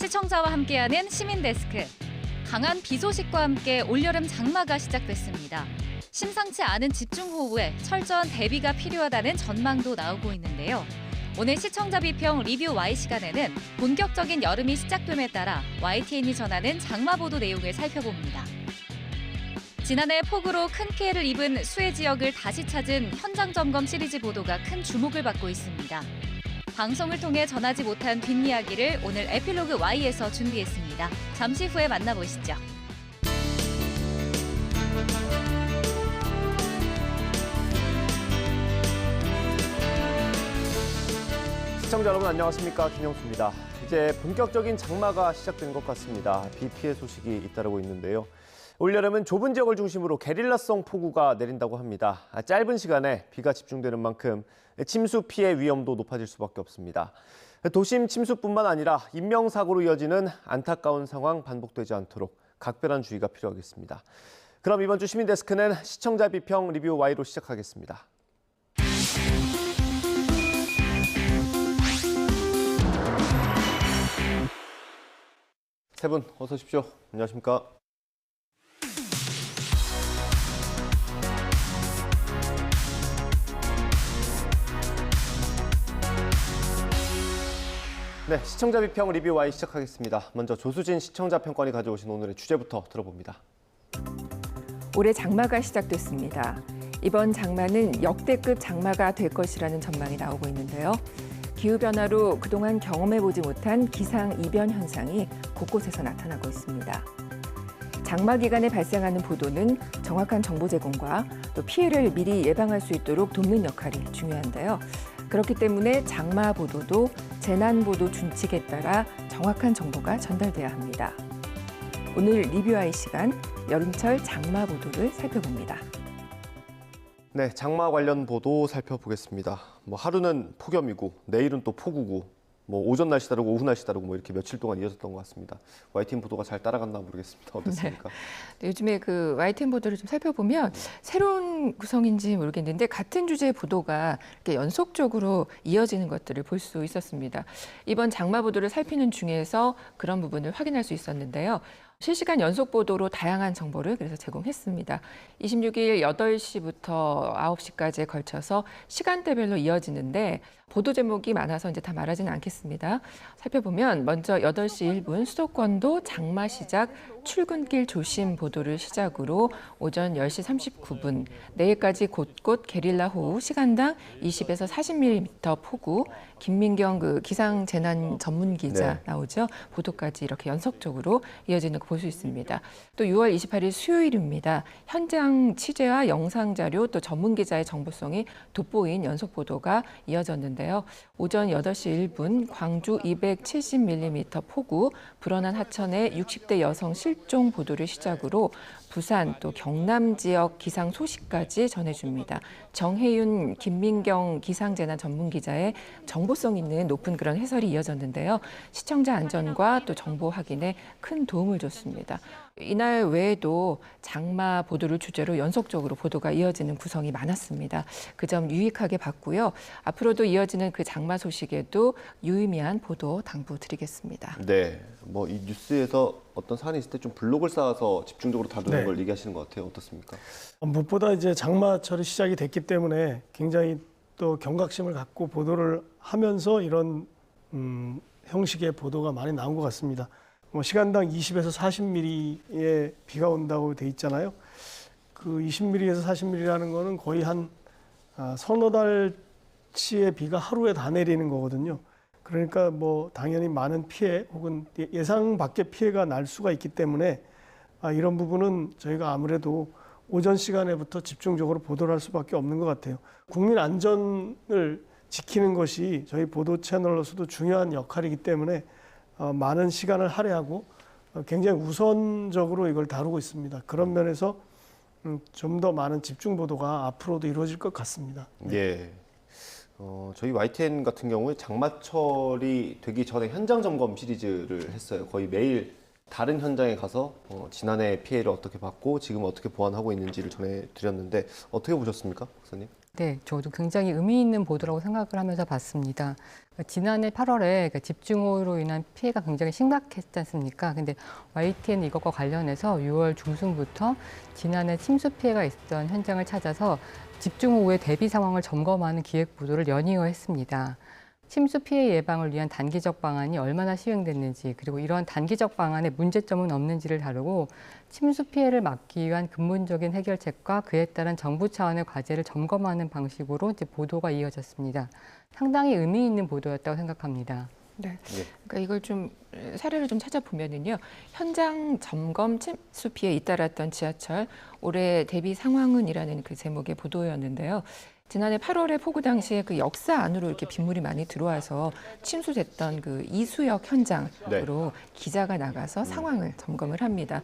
시청자와 함께하는 시민데스크. 강한 비 소식과 함께 올여름 장마가 시작됐습니다. 심상치 않은 집중호우에 철저한 대비가 필요하다는 전망도 나오고 있는데요. 오늘 시청자 비평 리뷰 Y 시간에는 본격적인 여름이 시작됨에 따라 YTN이 전하는 장마 보도 내용을 살펴봅니다. 지난해 폭우로 큰 피해를 입은 수해 지역을 다시 찾은 현장 점검 시리즈 보도가 큰 주목을 받고 있습니다. 방송을 통해 전하지 못한 뒷이야기를 오늘 에필로그 Y에서 준비했습니다. 잠시 후에 만나보시죠. 시청자 여러분 안녕하십니까, 김영수입니다. 이제 본격적인 장마가 시작된 것 같습니다. 비 피해 소식이 잇따르고 있는데요. 올여름은 좁은 지역을 중심으로 게릴라성 폭우가 내린다고 합니다. 짧은 시간에 비가 집중되는 만큼 침수 피해 위험도 높아질 수밖에 없습니다. 도심 침수뿐만 아니라 인명사고로 이어지는 안타까운 상황 반복되지 않도록 각별한 주의가 필요하겠습니다. 그럼 이번 주 시민데스크는 시청자 비평 리뷰 Y로 시작하겠습니다. 세 분 어서 오십시오. 안녕하십니까? 네, 시청자 비평 리뷰 Y 시작하겠습니다. 먼저 조수진 시청자 평권이 가져오신 오늘의 주제부터 들어봅니다. 올해 장마가 시작됐습니다. 이번 장마는 역대급 장마가 될 것이라는 전망이 나오고 있는데요. 기후변화로 그동안 경험해보지 못한 기상이변 현상이 곳곳에서 나타나고 있습니다. 장마 기간에 발생하는 보도는 정확한 정보 제공과 또 피해를 미리 예방할 수 있도록 돕는 역할이 중요한데요. 그렇기 때문에 장마 보도도 재난 보도 준칙에 따라 정확한 정보가 전달돼야 합니다. 오늘 리뷰와의 시간, 여름철 장마 보도를 살펴봅니다. 네, 장마 관련 보도 살펴보겠습니다. 하루는 폭염이고 내일은 또 폭우고 오전 날씨 다르고 오후 날씨 다르고 이렇게 며칠 동안 이어졌던 것 같습니다. YTN 보도가 잘 따라갔나 모르겠습니다. 어땠습니까? 네, 요즘에 그 YTN 보도를 좀 살펴보면 새로운 구성인지 모르겠는데 같은 주제의 보도가 이렇게 연속적으로 이어지는 것들을 볼 수 있었습니다. 이번 장마 보도를 살피는 중에서 그런 부분을 확인할 수 있었는데요. 실시간 연속 보도로 다양한 정보를 그래서 제공했습니다. 26일 8시부터 9시까지에 걸쳐서 시간대별로 이어지는데 보도 제목이 많아서 이제 다 말하지는 않겠습니다. 살펴보면 먼저 8시 1분 수도권도 장마 시작 출근길 조심 보도를 시작으로 오전 10시 39분 내일까지 곳곳 게릴라 호우 시간당 20에서 40mm 폭우 김민경 그 기상재난 전문 기자 나오죠. 보도까지 이렇게 연속적으로 이어지는 거 볼 수 있습니다. 또 6월 28일 수요일입니다. 현장 취재와 영상 자료 또 전문 기자의 정보성이 돋보인 연속 보도가 이어졌는데요. 오전 8시 1분 광주 270mm 폭우, 불어난 하천의 60대 여성 실종 보도를 시작으로 부산 또 경남 지역 기상 소식까지 전해줍니다. 정혜윤, 김민경 기상재난 전문 기자의 정보성 있는 높은 그런 해설이 이어졌는데요. 시청자 안전과 또 정보 확인에 큰 도움을 줬습니다. 이날 외에도 장마 보도를 주제로 연속적으로 보도가 이어지는 구성이 많았습니다. 그 점 유익하게 봤고요. 앞으로도 이어지는 그 장마 소식에도 유의미한 보도 당부드리겠습니다. 네, 이 뉴스에서 어떤 사안이 있을 때 좀 블록을 쌓아서 집중적으로 다루는 걸 얘기하시는 것 같아요. 어떻습니까? 무엇보다 이제 장마철이 시작이 됐기 때문에 굉장히 또 경각심을 갖고 보도를 하면서 이런 형식의 보도가 많이 나온 것 같습니다. 시간당 20에서 40mm의 비가 온다고 돼 있잖아요. 그 20mm에서 40mm라는 거는 거의 한 서너 달치의 비가 하루에 다 내리는 거거든요. 그러니까 당연히 많은 피해 혹은 예상 밖의 피해가 날 수가 있기 때문에 이런 부분은 저희가 아무래도 오전 시간에부터 집중적으로 보도를 할 수밖에 없는 것 같아요. 국민 안전을 지키는 것이 저희 보도 채널로서도 중요한 역할이기 때문에 많은 시간을 할애하고 굉장히 우선적으로 이걸 다루고 있습니다. 그런 면에서 좀 더 많은 집중 보도가 앞으로도 이루어질 것 같습니다. 예. 저희 YTN 같은 경우에 장마철이 되기 전에 현장 점검 시리즈를 했어요. 거의 매일 다른 현장에 가서 지난해 피해를 어떻게 봤고 지금 어떻게 보완하고 있는지를 전해드렸는데 어떻게 보셨습니까, 박사님? 네, 저도 굉장히 의미 있는 보도라고 생각을 하면서 봤습니다. 지난해 8월에 집중호우로 인한 피해가 굉장히 심각했지 않습니까? 근데 YTN 이것과 관련해서 6월 중순부터 지난해 침수 피해가 있었던 현장을 찾아서 집중호우의 대비 상황을 점검하는 기획 보도를 연이어했습니다. 침수 피해 예방을 위한 단기적 방안이 얼마나 시행됐는지, 그리고 이러한 단기적 방안에 문제점은 없는지를 다루고 침수 피해를 막기 위한 근본적인 해결책과 그에 따른 정부 차원의 과제를 점검하는 방식으로 이제 보도가 이어졌습니다. 상당히 의미 있는 보도였다고 생각합니다. 네. 그러니까 이걸 좀 사례를 좀 찾아보면은요. 현장 점검 침수 피해 잇따랐던 지하철 올해 대비 상황은이라는 그 제목의 보도였는데요. 지난해 8월에 폭우 당시에 그 역사 안으로 이렇게 빗물이 많이 들어와서 침수됐던 그 이수역 현장으로 기자가 나가서 상황을 점검을 합니다.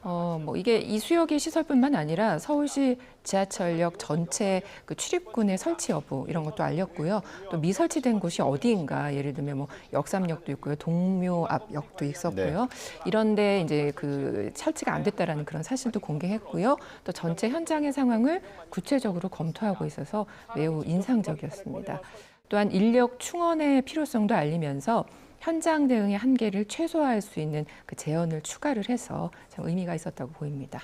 뭐 이게 이수역의 시설뿐만 아니라 서울시 지하철역 전체 그 출입구의 설치 여부 이런 것도 알렸고요. 또 미설치된 곳이 어디인가, 예를 들면 뭐 역삼역도 있고요, 동묘 앞역도 있었고요. 이런데 이제 그 설치가 안 됐다라는 그런 사실도 공개했고요. 또 전체 현장의 상황을 구체적으로 검토하고 있어서 매우 인상적이었습니다. 또한 인력 충원의 필요성도 알리면서 현장 대응의 한계를 최소화할 수 있는 그 재원을 추가를 해서 참 의미가 있었다고 보입니다.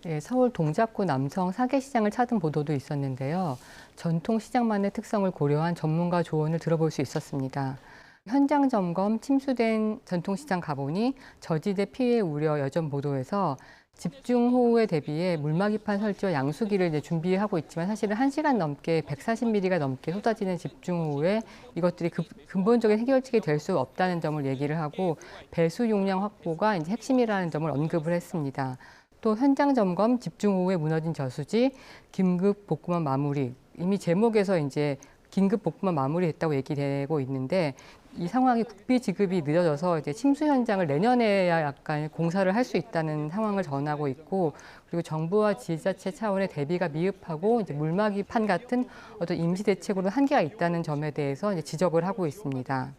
네, 서울 동작구 남성 사계시장을 찾은 보도도 있었는데요. 전통시장만의 특성을 고려한 전문가 조언을 들어볼 수 있었습니다. 현장 점검 침수된 전통시장 가보니 저지대 피해 우려 여전 보도에서 집중호우에 대비해 물막이판 설치와 양수기를 이제 준비하고 있지만 사실은 1시간 넘게 140mm가 넘게 쏟아지는 집중호우에 이것들이 근본적인 해결책이 될 수 없다는 점을 얘기를 하고 배수 용량 확보가 이제 핵심이라는 점을 언급을 했습니다. 또 현장 점검, 집중호우에 무너진 저수지, 긴급 복구만 마무리. 이미 제목에서 이제 긴급 복구만 마무리됐다고 얘기되고 있는데 이 상황이 국비 지급이 늦어져서 이제 침수 현장을 내년에야 약간 공사를 할 수 있다는 상황을 전하고 있고, 그리고 정부와 지자체 차원의 대비가 미흡하고 이제 물막이판 같은 어떤 임시 대책으로 한계가 있다는 점에 대해서 이제 지적을 하고 있습니다.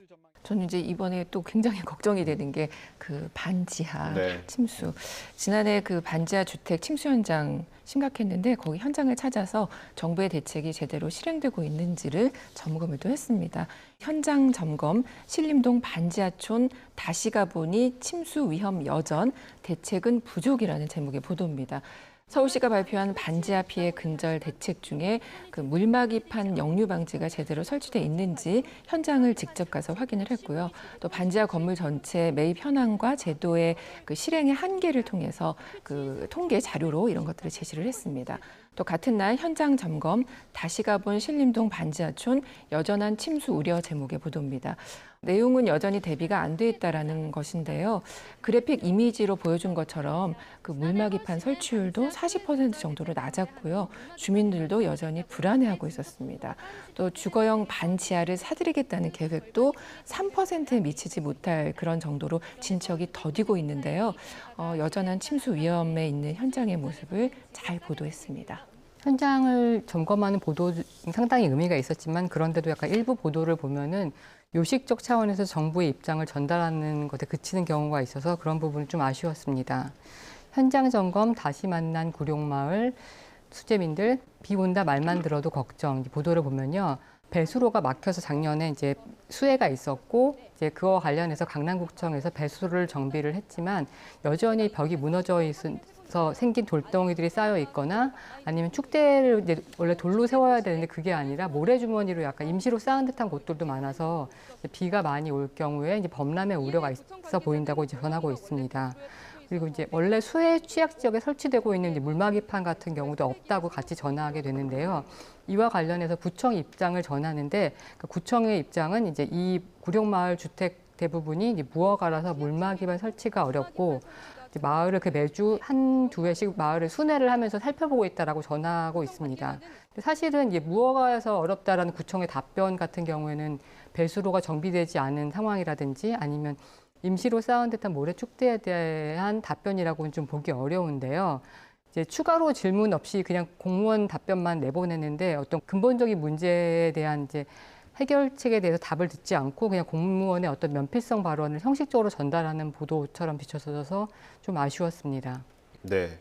저는 이제 이번에 또 굉장히 걱정이 되는 게 그 반지하 침수. 지난해 그 반지하 주택 침수 현장 심각했는데 거기 현장을 찾아서 정부의 대책이 제대로 실행되고 있는지를 점검을 또 했습니다. 현장 점검, 신림동 반지하촌 다시 가보니 침수 위험 여전, 대책은 부족이라는 제목의 보도입니다. 서울시가 발표한 반지하 피해 근절 대책 중에 그 물막이판 역류 방지가 제대로 설치돼 있는지 현장을 직접 가서 확인을 했고요. 또 반지하 건물 전체 매입 현황과 제도의 그 실행의 한계를 통해서 그 통계 자료로 이런 것들을 제시를 했습니다. 또 같은 날 현장 점검, 다시 가본 신림동 반지하촌 여전한 침수 우려 제목의 보도입니다. 내용은 여전히 대비가 안 돼 있다라는 것인데요. 그래픽 이미지로 보여준 것처럼 그 물막이판 설치율도 40% 정도로 낮았고요. 주민들도 여전히 불안해하고 있었습니다. 또 주거용 반지하를 사들이겠다는 계획도 3%에 미치지 못할 그런 정도로 진척이 더디고 있는데요. 여전한 침수 위험에 있는 현장의 모습을 잘 보도했습니다. 현장을 점검하는 보도 상당히 의미가 있었지만 그런데도 약간 일부 보도를 보면은 요식적 차원에서 정부의 입장을 전달하는 것에 그치는 경우가 있어서 그런 부분이 좀 아쉬웠습니다. 현장 점검 다시 만난 구룡마을 수재민들 비 온다 말만 들어도 걱정. 보도를 보면요. 배수로가 막혀서 작년에 이제 수해가 있었고 이제 그와 관련해서 강남구청에서 배수로를 정비를 했지만 여전히 벽이 무너져 있어서 생긴 돌덩이들이 쌓여 있거나 아니면 축대를 이제 원래 돌로 세워야 되는데 그게 아니라 모래주머니로 약간 임시로 쌓은 듯한 곳들도 많아서 비가 많이 올 경우에 이제 범람의 우려가 있어 보인다고 이제 전하고 있습니다. 그리고 이제 원래 수해 취약 지역에 설치되고 있는 이제 물막이판 같은 경우도 없다고 같이 전하게 되는데요. 이와 관련해서 구청 입장을 전하는데 그 구청의 입장은 이제 이 구룡마을 주택 대부분이 이제 무허가라서 물막이판 설치가 어렵고 이제 마을을 그 매주 한두 회씩 마을을 순회를 하면서 살펴보고 있다라고 전하고 있습니다. 사실은 이제 무허가에서 어렵다라는 구청의 답변 같은 경우에는 배수로가 정비되지 않은 상황이라든지 아니면 임시로 쌓은 듯한 모래 축대에 대한 답변이라고는 좀 보기 어려운데요. 이제 추가로 질문 없이 그냥 공무원 답변만 내보냈는데 어떤 근본적인 문제에 대한 이제 해결책에 대해서 답을 듣지 않고 그냥 공무원의 어떤 면피성 발언을 형식적으로 전달하는 보도처럼 비춰져서 좀 아쉬웠습니다. 네,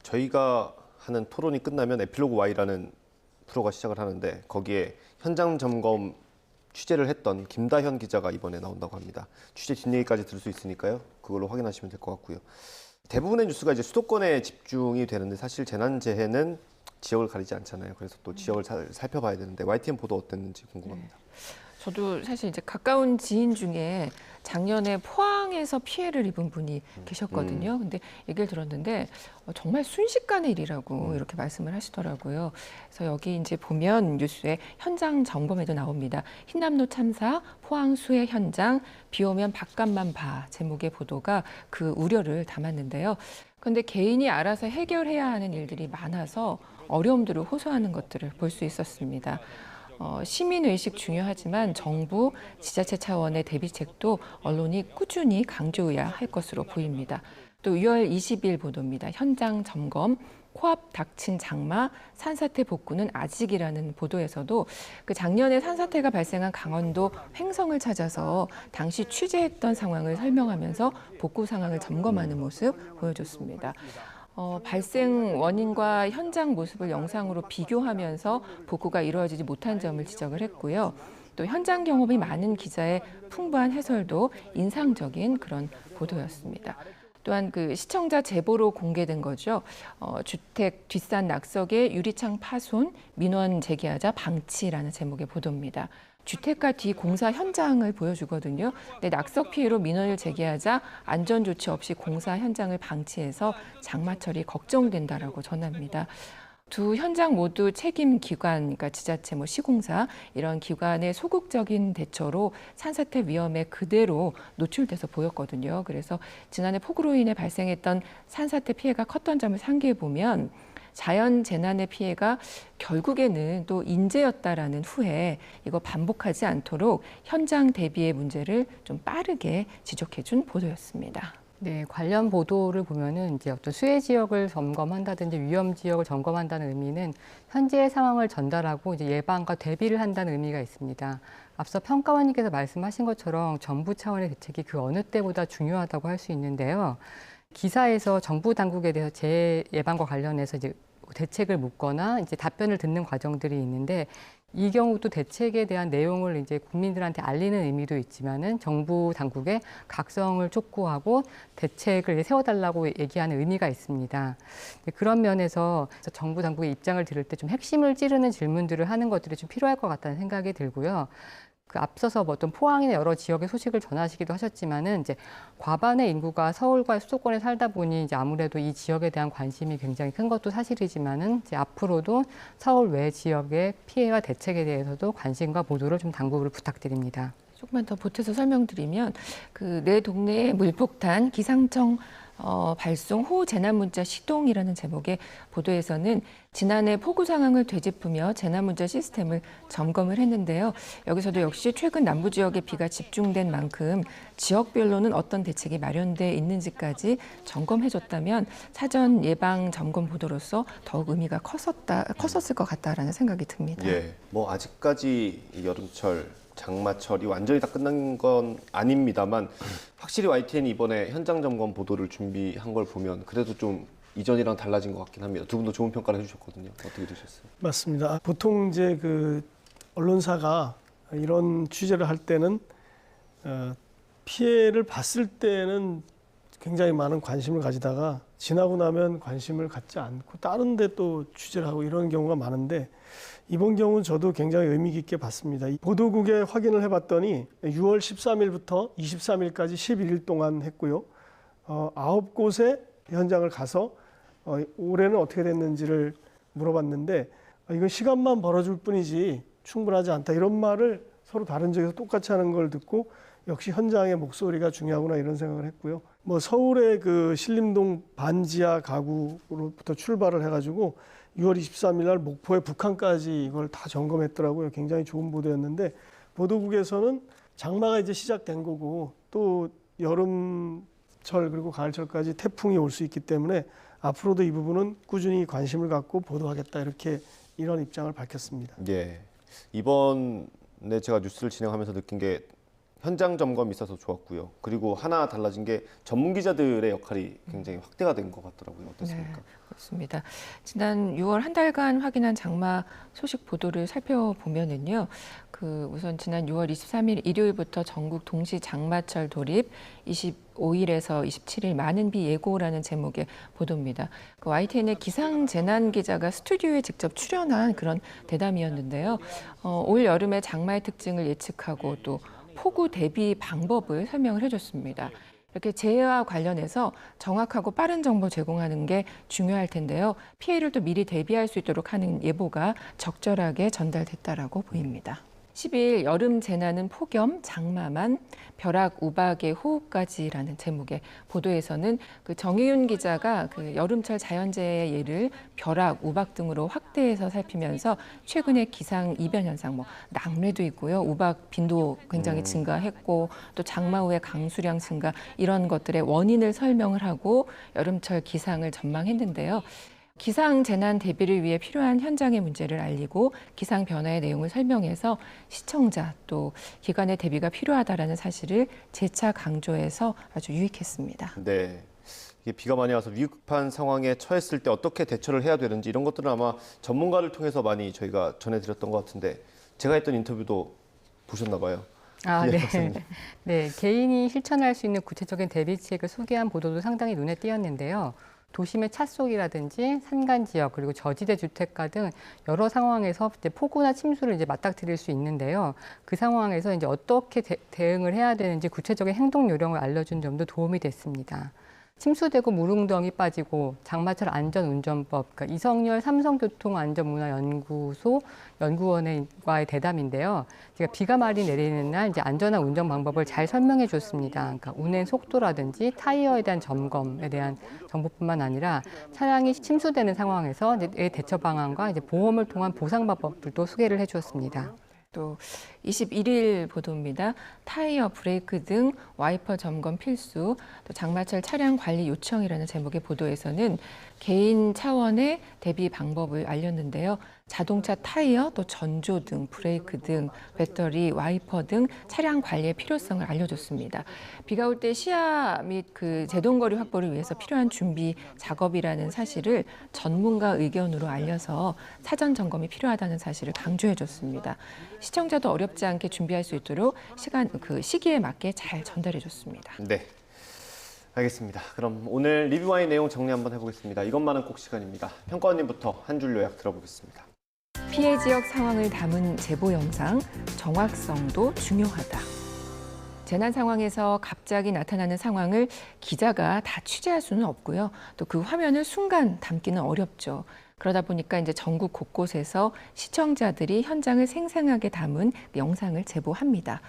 저희가 하는 토론이 끝나면 에필로그 Y라는 프로가 시작을 하는데 거기에 현장 점검 취재를 했던 김다현 기자가 이번에 나온다고 합니다. 취재 뒷얘기까지 들을 수 있으니까요. 그걸로 확인하시면 될 것 같고요. 대부분의 뉴스가 이제 수도권에 집중이 되는데 사실 재난재해는 지역을 가리지 않잖아요. 그래서 또 지역을 살펴봐야 되는데 YTN 보도 어땠는지 궁금합니다. 저도 사실 이제 가까운 지인 중에 작년에 포항에서 피해를 입은 분이 계셨거든요. 근데 얘기를 들었는데 정말 순식간의 일이라고 이렇게 말씀을 하시더라고요. 그래서 여기 이제 보면 뉴스에 현장 점검에도 나옵니다. 흰남노 참사, 포항 수해 현장, 비 오면 바깥만 봐 제목의 보도가 그 우려를 담았는데요. 그런데 개인이 알아서 해결해야 하는 일들이 많아서 어려움들을 호소하는 것들을 볼 수 있었습니다. 시민의식 중요하지만 정부, 지자체 차원의 대비책도 언론이 꾸준히 강조해야 할 것으로 보입니다. 또 6월 20일 보도입니다. 현장 점검, 코앞 닥친 장마, 산사태 복구는 아직이라는 보도에서도 그 작년에 산사태가 발생한 강원도 횡성을 찾아서 당시 취재했던 상황을 설명하면서 복구 상황을 점검하는 모습 보여줬습니다. 발생 원인과 현장 모습을 영상으로 비교하면서 복구가 이루어지지 못한 점을 지적을 했고요. 또 현장 경험이 많은 기자의 풍부한 해설도 인상적인 그런 보도였습니다. 또한 그 시청자 제보로 공개된 거죠. 주택 뒷산 낙석의 유리창 파손, 민원 제기하자 방치라는 제목의 보도입니다. 주택가 뒤 공사 현장을 보여주거든요. 근데 낙석 피해로 민원을 제기하자 안전 조치 없이 공사 현장을 방치해서 장마철이 걱정된다라고 전합니다. 두 현장 모두 책임 기관, 그러니까 지자체, 시공사 이런 기관의 소극적인 대처로 산사태 위험에 그대로 노출돼서 보였거든요. 그래서 지난해 폭우로 인해 발생했던 산사태 피해가 컸던 점을 상기해 보면 자연 재난의 피해가 결국에는 또 인재였다라는 후에 이거 반복하지 않도록 현장 대비의 문제를 좀 빠르게 지적해준 보도였습니다. 네, 관련 보도를 보면은 이제 어떤 수해 지역을 점검한다든지 위험 지역을 점검한다는 의미는 현재의 상황을 전달하고 이제 예방과 대비를 한다는 의미가 있습니다. 앞서 평가원님께서 말씀하신 것처럼 정부 차원의 대책이 그 어느 때보다 중요하다고 할 수 있는데요. 기사에서 정부 당국에 대해서 재해 예방과 관련해서 이제 대책을 묻거나 이제 답변을 듣는 과정들이 있는데 이 경우도 대책에 대한 내용을 이제 국민들한테 알리는 의미도 있지만은 정부 당국의 각성을 촉구하고 대책을 세워달라고 얘기하는 의미가 있습니다. 그런 면에서 정부 당국의 입장을 들을 때 좀 핵심을 찌르는 질문들을 하는 것들이 좀 필요할 것 같다는 생각이 들고요. 그 앞서서 어떤 포항이나 여러 지역의 소식을 전하시기도 하셨지만은 이제 과반의 인구가 서울과 수도권에 살다 보니 이제 아무래도 이 지역에 대한 관심이 굉장히 큰 것도 사실이지만은 이제 앞으로도 서울 외 지역의 피해와 대책에 대해서도 관심과 보도를 좀 당국으로 부탁드립니다. 조금만 더 보태서 설명드리면 그 내 동네에 물폭탄 기상청 발송 호우 재난 문자 시동이라는 제목의 보도에서는 지난해 폭우 상황을 되짚으며 재난 문자 시스템을 점검을 했는데요. 여기서도 역시 최근 남부 지역에 비가 집중된 만큼 지역별로는 어떤 대책이 마련돼 있는지까지 점검해줬다면 사전 예방 점검 보도로서 더욱 의미가 컸었을 것 같다라는 생각이 듭니다. 예, 뭐 아직까지 이 여름철 장마철이 완전히 다 끝난 건 아닙니다만 확실히 YTN이 이번에 현장 점검 보도를 준비한 걸 보면 그래도 좀 이전이랑 달라진 것 같긴 합니다. 두 분도 좋은 평가를 해주셨거든요. 어떻게 되셨어요? 맞습니다. 보통 이제 그 언론사가 이런 취재를 할 때는 피해를 봤을 때는 굉장히 많은 관심을 가지다가 지나고 나면 관심을 갖지 않고 다른 데 또 취재를 하고 이런 경우가 많은데 이번 경우는 저도 굉장히 의미 깊게 봤습니다. 보도국에 확인을 해봤더니 6월 13일부터 23일까지 11일 동안 했고요. 9곳에 현장을 가서 올해는 어떻게 됐는지를 물어봤는데 이건 시간만 벌어줄 뿐이지 충분하지 않다. 이런 말을 서로 다른 지역에서 똑같이 하는 걸 듣고 역시 현장의 목소리가 중요하구나 이런 생각을 했고요. 서울의 그 신림동 반지하 가구로부터 출발을 해가지고 6월 23일 날 목포의 북한까지 이걸 다 점검했더라고요. 굉장히 좋은 보도였는데 보도국에서는 장마가 이제 시작된 거고 또 여름철 그리고 가을철까지 태풍이 올 수 있기 때문에 앞으로도 이 부분은 꾸준히 관심을 갖고 보도하겠다 이렇게 이런 입장을 밝혔습니다. 예, 이번에 제가 뉴스를 진행하면서 느낀 게 현장 점검이 있어서 좋았고요. 그리고 하나 달라진 게 전문 기자들의 역할이 굉장히 확대가 된 것 같더라고요. 어떻습니까? 네, 그렇습니다. 지난 6월 한 달간 확인한 장마 소식 보도를 살펴보면은요. 우선 지난 6월 23일 일요일부터 전국 동시 장마철 돌입 25일에서 27일 많은 비 예고라는 제목의 보도입니다. YTN의 기상재난 기자가 스튜디오에 직접 출연한 그런 대담이었는데요. 올 여름의 장마의 특징을 예측하고 또 폭우 대비 방법을 설명을 해줬습니다. 이렇게 재해와 관련해서 정확하고 빠른 정보 제공하는 게 중요할 텐데요. 피해를 또 미리 대비할 수 있도록 하는 예보가 적절하게 전달됐다라고 보입니다. 10일 여름 재난은 폭염, 장마만, 벼락, 우박의 호우까지라는 제목의 보도에서는 정의윤 기자가 여름철 자연재해의 예를 벼락, 우박 등으로 확대해서 살피면서 최근의 기상 이변 현상, 낙뢰도 있고요, 우박 빈도 굉장히 증가했고 또 장마 후의 강수량 증가 이런 것들의 원인을 설명을 하고 여름철 기상을 전망했는데요. 기상 재난 대비를 위해 필요한 현장의 문제를 알리고 기상 변화의 내용을 설명해서 시청자 또 기관의 대비가 필요하다라는 사실을 재차 강조해서 아주 유익했습니다. 네. 이게 비가 많이 와서 위급한 상황에 처했을 때 어떻게 대처를 해야 되는지 이런 것들은 아마 전문가를 통해서 많이 저희가 전해드렸던 것 같은데 제가 했던 인터뷰도 보셨나 봐요. 네. 박사님. 네, 개인이 실천할 수 있는 구체적인 대비책을 소개한 보도도 상당히 눈에 띄었는데요. 도심의 차속이라든지 산간 지역 그리고 저지대 주택가 등 여러 상황에서 이제 폭우나 침수를 이제 맞닥뜨릴 수 있는데요. 그 상황에서 이제 어떻게 대응을 해야 되는지 구체적인 행동 요령을 알려준 점도 도움이 됐습니다. 침수되고 물웅덩이 빠지고 장마철 안전운전법, 그러니까 이성열 삼성교통안전문화연구소 연구원과의 대담인데요. 제가 비가 많이 내리는 날 이제 안전한 운전 방법을 잘 설명해 줬습니다. 그러니까 운행 속도라든지 타이어에 대한 점검에 대한 정보뿐만 아니라 차량이 침수되는 상황에서 이제 대처 방안과 이제 보험을 통한 보상 방법들도 소개를 해 주었습니다. 또 21일 보도입니다. 타이어, 브레이크 등 와이퍼 점검 필수, 또 장마철 차량 관리 요청이라는 제목의 보도에서는 개인 차원의 대비 방법을 알렸는데요. 자동차 타이어, 또 전조 등, 브레이크 등, 배터리, 와이퍼 등 차량 관리의 필요성을 알려줬습니다. 비가 올 때 시야 및 제동거리 확보를 위해서 필요한 준비 작업이라는 사실을 전문가 의견으로 알려서 사전 점검이 필요하다는 사실을 강조해줬습니다. 시청자도 어렵지 않게 준비할 수 있도록 시기에 맞게 잘 전달해줬습니다. 네. 알겠습니다. 그럼 오늘 리뷰와의 내용 정리 한번 해보겠습니다. 이것만은 꼭 시간입니다. 평가원님부터 한 줄 요약 들어보겠습니다. 피해 지역 상황을 담은 제보 영상, 정확성도 중요하다. 재난 상황에서 갑자기 나타나는 상황을 기자가 다 취재할 수는 없고요. 또 그 화면을 순간 담기는 어렵죠. 그러다 보니까 이제 전국 곳곳에서 시청자들이 현장을 생생하게 담은 영상을 제보합니다.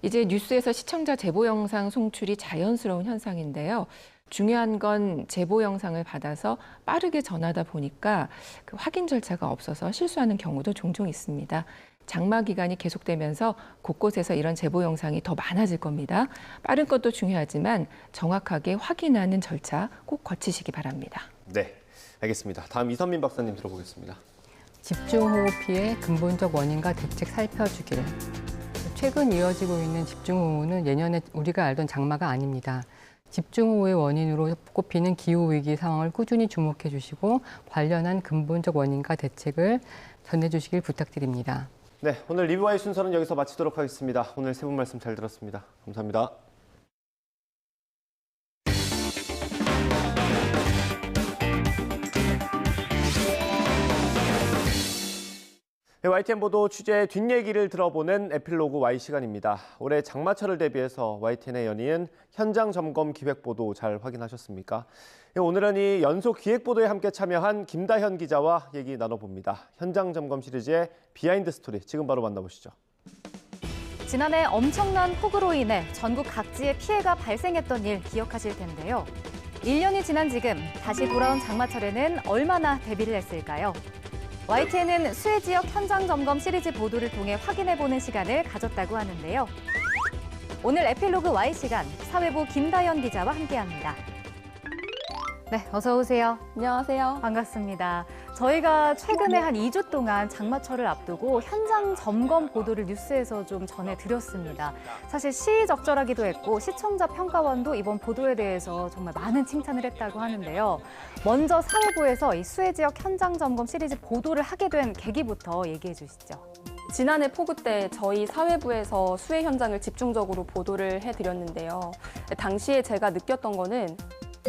이제 뉴스에서 시청자 제보 영상 송출이 자연스러운 현상인데요. 중요한 건 제보 영상을 받아서 빠르게 전하다 보니까 확인 절차가 없어서 실수하는 경우도 종종 있습니다. 장마 기간이 계속되면서 곳곳에서 이런 제보 영상이 더 많아질 겁니다. 빠른 것도 중요하지만 정확하게 확인하는 절차 꼭 거치시기 바랍니다. 네, 알겠습니다. 다음 이선민 박사님 들어보겠습니다. 집중호우 피해 근본적 원인과 대책 살펴주기를. 최근 이어지고 있는 집중호우는 예년에 우리가 알던 장마가 아닙니다. 집중호우의 원인으로 꼽히는 기후위기 상황을 꾸준히 주목해 주시고 관련한 근본적 원인과 대책을 전해주시길 부탁드립니다. 네, 오늘 리뷰와의 순서는 여기서 마치도록 하겠습니다. 오늘 세 분 말씀 잘 들었습니다. 감사합니다. 네, YTN 보도 취재 뒷얘기를 들어보는 에필로그 Y 시간입니다. 올해 장마철을 대비해서 YTN의 연이은 현장 점검 기획 보도 잘 확인하셨습니까? 오늘은 이 연속 기획 보도에 함께 참여한 김다현 기자와 얘기 나눠봅니다. 현장 점검 시리즈의 비하인드 스토리 지금 바로 만나보시죠. 지난해 엄청난 폭우로 인해 전국 각지에 피해가 발생했던 일 기억하실 텐데요. 1년이 지난 지금 다시 돌아온 장마철에는 얼마나 대비를 했을까요? YTN은 수해 지역 현장 점검 시리즈 보도를 통해 확인해보는 시간을 가졌다고 하는데요. 오늘 에필로그 Y 시간, 사회부 김다현 기자와 함께합니다. 네, 어서 오세요. 안녕하세요. 반갑습니다. 저희가 최근에 한 2주 동안 장마철을 앞두고 현장 점검 보도를 뉴스에서 좀 전해드렸습니다. 사실 시의적절하기도 했고 시청자 평가원도 이번 보도에 대해서 정말 많은 칭찬을 했다고 하는데요. 먼저 사회부에서 이 수해 지역 현장 점검 시리즈 보도를 하게 된 계기부터 얘기해 주시죠. 지난해 폭우 때 저희 사회부에서 수해 현장을 집중적으로 보도를 해드렸는데요. 당시에 제가 느꼈던 거는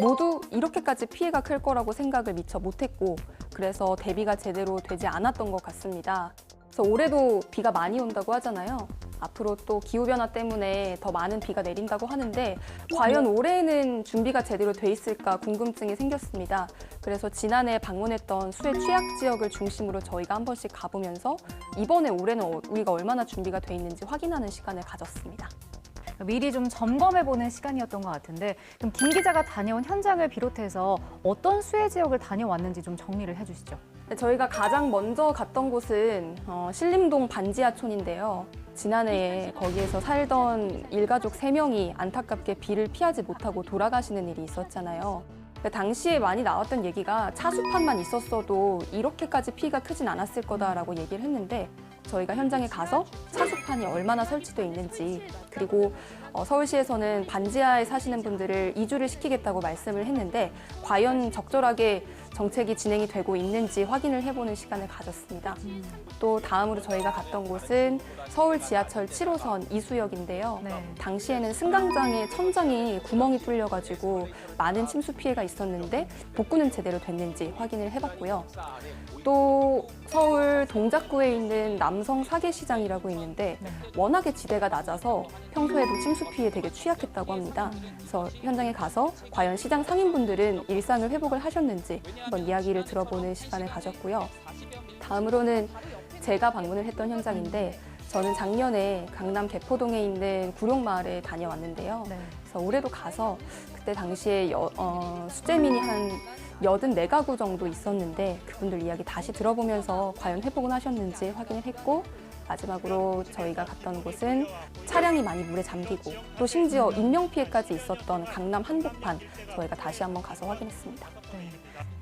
모두 이렇게까지 피해가 클 거라고 생각을 미처 못했고 그래서 대비가 제대로 되지 않았던 것 같습니다. 그래서 올해도 비가 많이 온다고 하잖아요. 앞으로 또 기후변화 때문에 더 많은 비가 내린다고 하는데 과연 올해는 준비가 제대로 돼 있을까 궁금증이 생겼습니다. 그래서 지난해 방문했던 수해 취약 지역을 중심으로 저희가 한 번씩 가보면서 이번에 올해는 우리가 얼마나 준비가 돼 있는지 확인하는 시간을 가졌습니다. 미리 좀 점검해보는 시간이었던 것 같은데 그럼 김 기자가 다녀온 현장을 비롯해서 어떤 수해 지역을 다녀왔는지 좀 정리를 해주시죠. 저희가 가장 먼저 갔던 곳은 신림동 반지하촌인데요. 지난해에 거기에서 살던 일가족 3명이 안타깝게 비를 피하지 못하고 돌아가시는 일이 있었잖아요. 당시에 많이 나왔던 얘기가 차수판만 있었어도 이렇게까지 피해가 크진 않았을 거다라고 얘기를 했는데 저희가 현장에 가서 차수판이 얼마나 설치되어 있는지 그리고 서울시에서는 반지하에 사시는 분들을 이주를 시키겠다고 말씀을 했는데 과연 적절하게 정책이 진행이 되고 있는지 확인을 해보는 시간을 가졌습니다. 또 다음으로 저희가 갔던 곳은 서울 지하철 7호선 이수역인데요. 네. 당시에는 승강장에 천장이 구멍이 뚫려가지고 많은 침수 피해가 있었는데 복구는 제대로 됐는지 확인을 해봤고요. 또 서울 동작구에 있는 남성 사계시장이라고 있는데 워낙에 지대가 낮아서 평소에도 침수 피해에 되게 취약했다고 합니다. 그래서 현장에 가서 과연 시장 상인분들은 일상을 회복을 하셨는지 한번 이야기를 들어보는 시간을 가졌고요. 다음으로는 제가 방문을 했던 현장인데 저는 작년에 강남 개포동에 있는 구룡마을에 다녀왔는데요. 네. 그래서 올해도 가서 그때 당시에 수재민이 한 84가구 정도 있었는데 그분들 이야기 다시 들어보면서 과연 회복은 하셨는지 확인을 했고 마지막으로 저희가 갔던 곳은 차량이 많이 물에 잠기고 또 심지어 인명피해까지 있었던 강남 한복판 저희가 다시 한번 가서 확인했습니다. 네.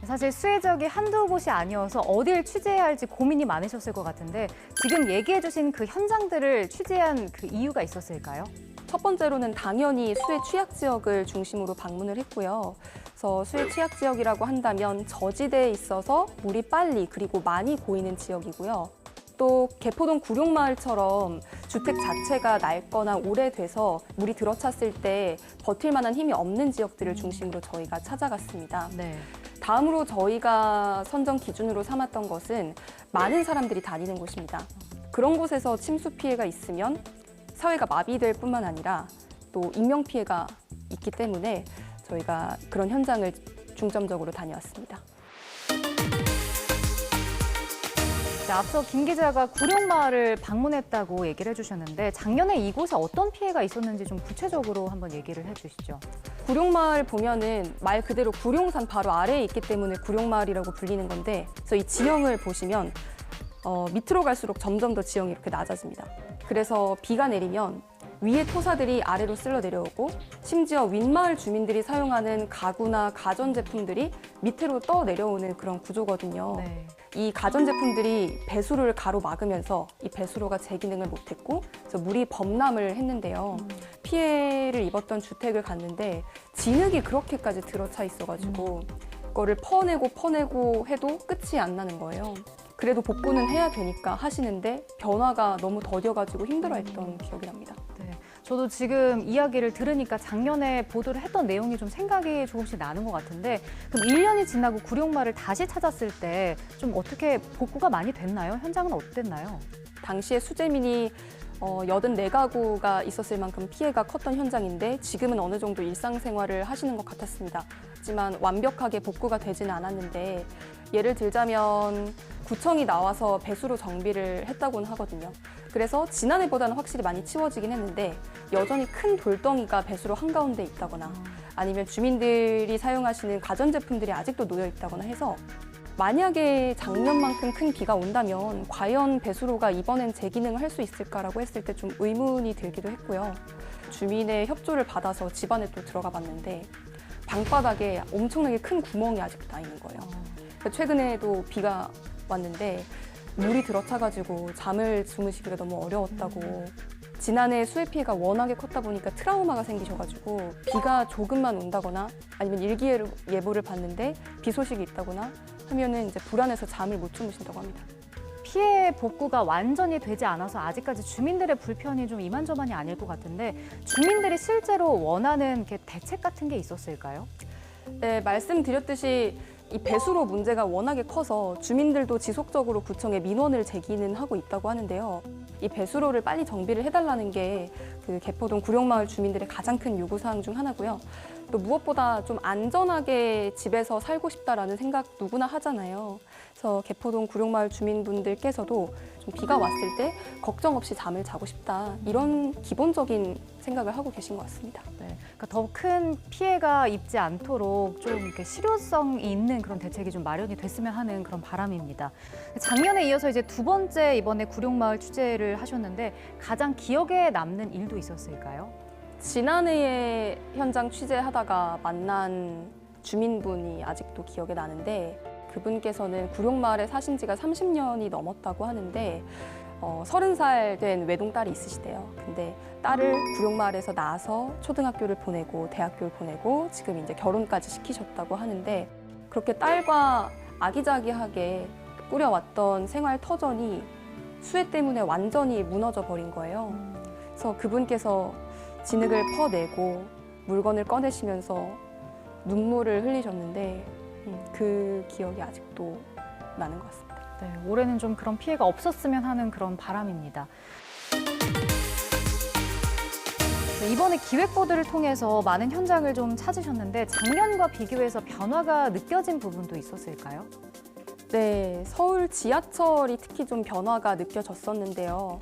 사실 수해 지역이 한두 곳이 아니어서 어딜 취재해야 할지 고민이 많으셨을 것 같은데 지금 얘기해 주신 그 현장들을 취재한 그 이유가 있었을까요? 첫 번째로는 당연히 수해 취약 지역을 중심으로 방문을 했고요. 그래서 수해 취약 지역이라고 한다면 저지대에 있어서 물이 빨리 그리고 많이 고이는 지역이고요. 또 개포동 구룡마을처럼 주택 자체가 낡거나 오래돼서 물이 들어찼을 때 버틸 만한 힘이 없는 지역들을 중심으로 저희가 찾아갔습니다. 네. 다음으로 저희가 선정 기준으로 삼았던 것은 많은 사람들이 다니는 곳입니다. 그런 곳에서 침수 피해가 있으면 사회가 마비될 뿐만 아니라 또 인명 피해가 있기 때문에 저희가 그런 현장을 중점적으로 다녀왔습니다. 자, 앞서 김 기자가 구룡마을을 방문했다고 얘기를 해주셨는데 작년에 이곳에 어떤 피해가 있었는지 좀 구체적으로 한번 얘기를 해주시죠. 구룡마을 보면은 말 그대로 구룡산 바로 아래에 있기 때문에 구룡마을이라고 불리는 건데 그래서 이 지형을 보시면 밑으로 갈수록 점점 더 지형이 이렇게 낮아집니다. 그래서 비가 내리면 위에 토사들이 아래로 쓸려 내려오고 심지어 윗마을 주민들이 사용하는 가구나 가전제품들이 밑으로 떠 내려오는 그런 구조거든요. 네. 이 가전제품들이 배수로를 가로막으면서 이 배수로가 제 기능을 못했고 그래서 물이 범람을 했는데요. 피해를 입었던 주택을 갔는데 진흙이 그렇게까지 들어차 있어가지고 그거를 퍼내고 해도 끝이 안 나는 거예요. 그래도 복구는 해야 되니까 하시는데 변화가 너무 더뎌가지고 힘들어했던 기억이 납니다. 네. 저도 지금 이야기를 들으니까 작년에 보도를 했던 내용이 좀 생각이 조금씩 나는 것 같은데 그럼 1년이 지나고 구룡마을을 다시 찾았을 때 좀 어떻게 복구가 많이 됐나요? 현장은 어땠나요? 당시에 수재민이 84가구가 있었을 만큼 피해가 컸던 현장인데 지금은 어느 정도 일상생활을 하시는 것 같았습니다. 하지만 완벽하게 복구가 되지는 않았는데 예를 들자면 구청이 나와서 배수로 정비를 했다고는 하거든요. 그래서 지난해보다는 확실히 많이 치워지긴 했는데 여전히 큰 돌덩이가 배수로 한가운데 있다거나 아니면 주민들이 사용하시는 가전제품들이 아직도 놓여 있다거나 해서 만약에 작년만큼 큰 비가 온다면 과연 배수로가 이번엔 재기능을 할 수 있을까라고 했을 때 좀 의문이 들기도 했고요. 주민의 협조를 받아서 집안에 또 들어가 봤는데 방바닥에 엄청나게 큰 구멍이 아직도 나 있는 거예요. 그러니까 최근에도 비가 왔는데 물이 들어차가지고 잠을 주무시기가 너무 어려웠다고. 지난해 수해 피해가 워낙에 컸다 보니까 트라우마가 생기셔가지고 비가 조금만 온다거나 아니면 일기예보를 봤는데 비 소식이 있다거나 하면은 이제 불안해서 잠을 못 주무신다고 합니다. 피해 복구가 완전히 되지 않아서 아직까지 주민들의 불편이 좀 이만저만이 아닐 것 같은데 주민들이 실제로 원하는 이렇게 대책 같은 게 있었을까요? 네, 말씀드렸듯이 이 배수로 문제가 워낙에 커서 주민들도 지속적으로 구청에 민원을 제기는 하고 있다고 하는데요. 이 배수로를 빨리 정비를 해달라는 게 그 개포동 구룡마을 주민들의 가장 큰 요구사항 중 하나고요. 또 무엇보다 좀 안전하게 집에서 살고 싶다라는 생각 누구나 하잖아요. 그래서 개포동 구룡마을 주민분들께서도 좀 비가 왔을 때 걱정 없이 잠을 자고 싶다 이런 기본적인 생각을 하고 계신 것 같습니다. 네, 그러니까 더 큰 피해가 입지 않도록 좀 이렇게 실효성 있는 그런 대책이 좀 마련이 됐으면 하는 그런 바람입니다. 작년에 이어서 이제 두 번째 이번에 구룡마을 취재를 하셨는데 가장 기억에 남는 일도 있었을까요? 지난해에 현장 취재하다가 만난 주민분이 아직도 기억에 나는데 그분께서는 구룡마을에 사신 지가 30년이 넘었다고 하는데 30살 된 외동딸이 있으시대요. 근데 딸을 구룡마을에서 낳아서 초등학교를 보내고 대학교를 보내고 지금 이제 결혼까지 시키셨다고 하는데 그렇게 딸과 아기자기하게 꾸려왔던 생활 터전이 수해 때문에 완전히 무너져 버린 거예요. 그래서 그분께서 진흙을 퍼내고 물건을 꺼내시면서 눈물을 흘리셨는데 그 기억이 아직도 나는 것 같습니다. 네, 올해는 좀 그런 피해가 없었으면 하는 그런 바람입니다. 네, 이번에 기획보도를 통해서 많은 현장을 좀 찾으셨는데 작년과 비교해서 변화가 느껴진 부분도 있었을까요? 네, 서울 지하철이 특히 좀 변화가 느껴졌었는데요.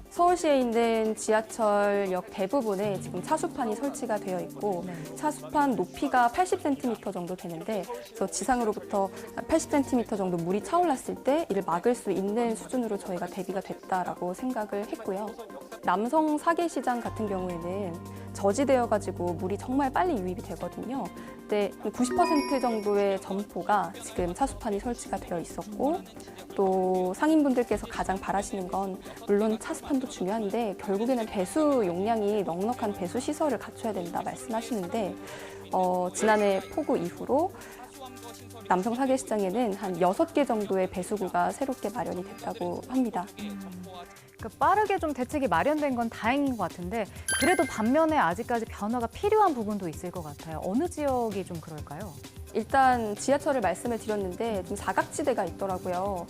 서울시에 있는 지하철역 대부분에 지금 차수판이 설치가 되어 있고 차수판 높이가 80cm 정도 되는데 그래서 지상으로부터 80cm 정도 물이 차올랐을 때 이를 막을 수 있는 수준으로 저희가 대비가 됐다라고 생각을 했고요. 남성 사계시장 같은 경우에는 저지되어 가지고 물이 정말 빨리 유입이 되거든요. 근데 90% 정도의 점포가 지금 차수판이 설치가 되어 있었고 또 상인분들께서 가장 바라시는 건 물론 차수판도 중요한데 결국에는 배수 용량이 넉넉한 배수 시설을 갖춰야 된다 말씀하시는데 지난해 폭우 이후로 남성 사계시장에는 한 6개 정도의 배수구가 새롭게 마련이 됐다고 합니다. 그러니까 빠르게 좀 대책이 마련된 건 다행인 것 같은데 그래도 반면에 아직까지 변화가 필요한 부분도 있을 것 같아요. 어느 지역이 좀 그럴까요? 일단 지하철을 말씀을 드렸는데 좀 사각지대가 있더라고요.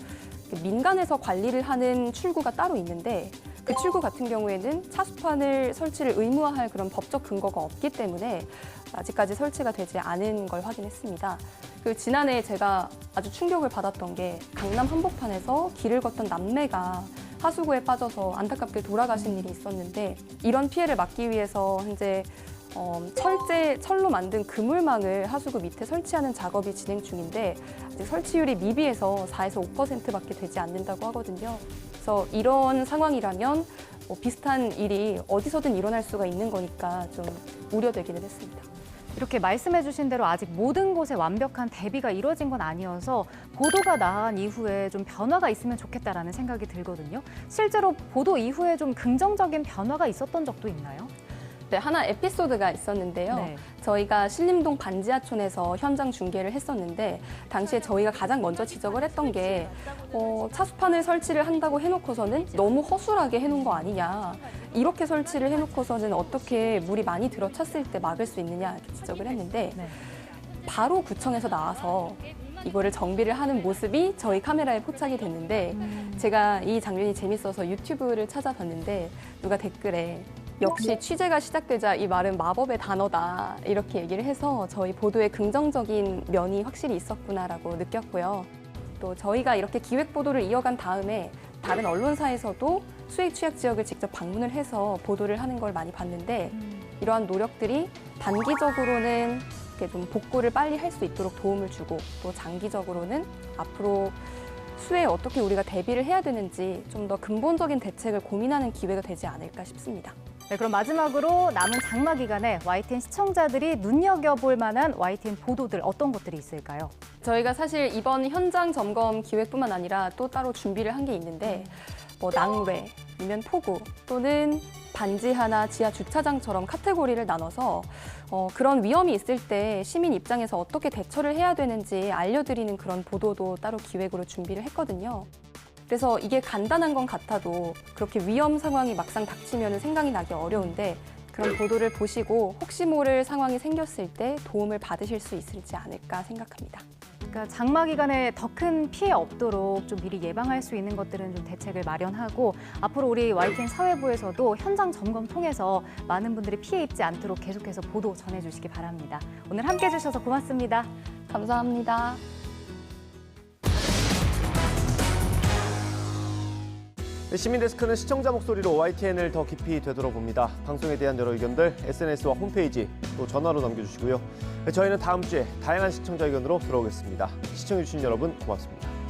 민간에서 관리를 하는 출구가 따로 있는데 그 출구 같은 경우에는 차수판을 설치를 의무화할 그런 법적 근거가 없기 때문에 아직까지 설치가 되지 않은 걸 확인했습니다. 그 지난해 제가 아주 충격을 받았던 게 강남 한복판에서 길을 걷던 남매가 하수구에 빠져서 안타깝게 돌아가신 일이 있었는데 이런 피해를 막기 위해서 현재 철로 만든 그물망을 하수구 밑에 설치하는 작업이 진행 중인데 아직 설치율이 미비해서 4에서 5%밖에 되지 않는다고 하거든요. 그래서 이런 상황이라면 비슷한 일이 어디서든 일어날 수가 있는 거니까 좀 우려되기는 했습니다. 이렇게 말씀해 주신 대로 아직 모든 곳에 완벽한 대비가 이루어진 건 아니어서 보도가 나간 이후에 좀 변화가 있으면 좋겠다라는 생각이 들거든요. 실제로 보도 이후에 좀 긍정적인 변화가 있었던 적도 있나요? 네, 하나 에피소드가 있었는데요. 네. 저희가 신림동 반지하촌에서 현장 중계를 했었는데 당시에 저희가 가장 먼저 지적을 했던 게 차수판을 설치를 한다고 해놓고서는 너무 허술하게 해놓은 거 아니냐. 이렇게 설치를 해놓고서는 어떻게 물이 많이 들어찼을 때 막을 수 있느냐 이렇게 지적을 했는데 네. 바로 구청에서 나와서 이거를 정비를 하는 모습이 저희 카메라에 포착이 됐는데 제가 이 장면이 재밌어서 유튜브를 찾아봤는데 누가 댓글에 역시 취재가 시작되자 이 말은 마법의 단어다 이렇게 얘기를 해서 저희 보도에 긍정적인 면이 확실히 있었구나라고 느꼈고요. 또 저희가 이렇게 기획 보도를 이어간 다음에 다른 언론사에서도 수해 취약 지역을 직접 방문을 해서 보도를 하는 걸 많이 봤는데 이러한 노력들이 단기적으로는 이렇게 좀 복구를 빨리 할 수 있도록 도움을 주고 또 장기적으로는 앞으로 수해에 어떻게 우리가 대비를 해야 되는지 좀 더 근본적인 대책을 고민하는 기회가 되지 않을까 싶습니다. 네, 그럼 마지막으로 남은 장마 기간에 YTN 시청자들이 눈여겨볼 만한 YTN 보도들 어떤 것들이 있을까요? 저희가 사실 이번 현장 점검 기획뿐만 아니라 또 따로 준비를 한 게 있는데 뭐 낭뢰, 아니면 폭우 또는 반지 하나 지하 주차장처럼 카테고리를 나눠서 그런 위험이 있을 때 시민 입장에서 어떻게 대처를 해야 되는지 알려드리는 그런 보도도 따로 기획으로 준비를 했거든요. 그래서 이게 간단한 건 같아도 그렇게 위험 상황이 막상 닥치면 생각이 나기 어려운데 그런 보도를 보시고 혹시 모를 상황이 생겼을 때 도움을 받으실 수 있을지 않을까 생각합니다. 그러니까 장마 기간에 더 큰 피해 없도록 좀 미리 예방할 수 있는 것들은 좀 대책을 마련하고 앞으로 우리 YTN 사회부에서도 현장 점검 통해서 많은 분들이 피해 입지 않도록 계속해서 보도 전해주시기 바랍니다. 오늘 함께해 주셔서 고맙습니다. 감사합니다. 시민데스크는 시청자 목소리로 YTN을 더 깊이 되돌아봅니다. 방송에 대한 여러 의견들 SNS와 홈페이지 또 전화로 남겨주시고요. 저희는 다음 주에 다양한 시청자 의견으로 돌아오겠습니다. 시청해주신 여러분 고맙습니다.